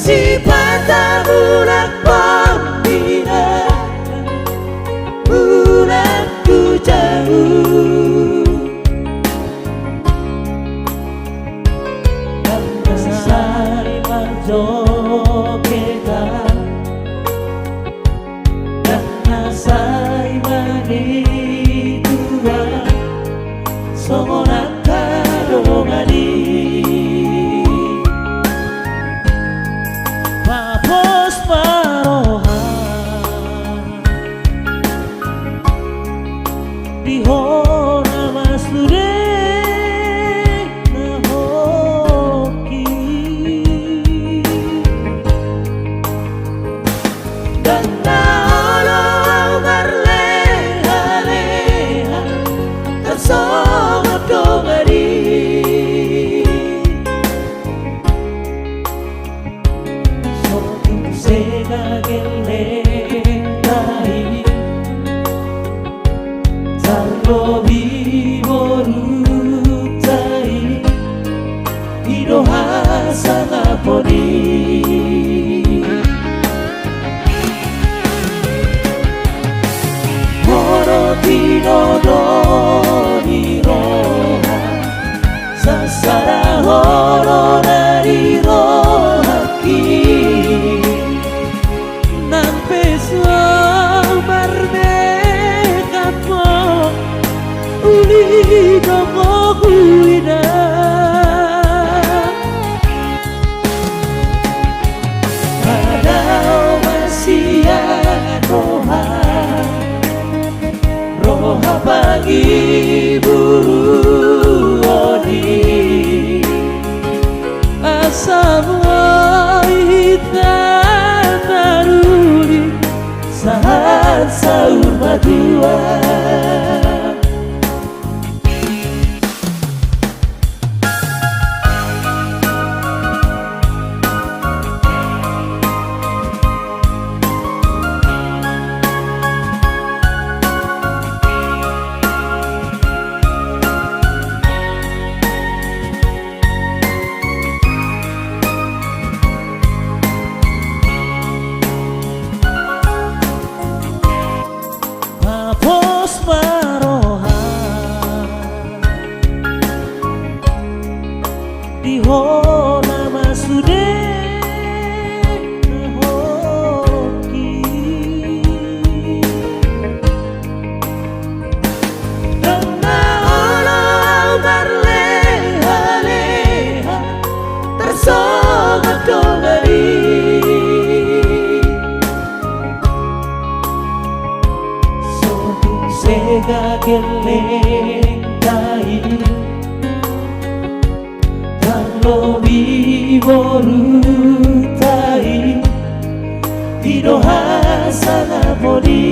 si patah budak pembina, budakku jauh. Karena sari marjogetan, karena sari manitua, songonak kadongani. Papos parohan dihona masude nahoki dan naolo marleha-leha tersongot dongari. Sega gelendai Tarlo vivorutai Irohasa naponi Morotino doni roha Sasara horo nari rohaki Roha pagi buru oni asam hitam naruri saat sahur madua. Papos marohan dihona masude nahoki dan naolo marleha-leha tersongot dongari. Sega gelendai Tarlo vivorutai Irohasa naponi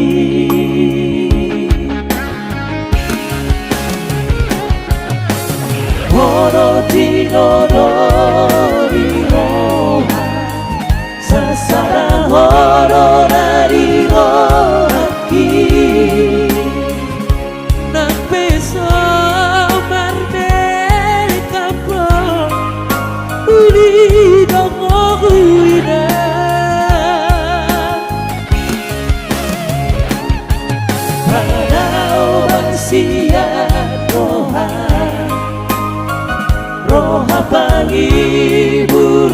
Morotino doni roha Sasara horo nari rohaki Roha pagi buru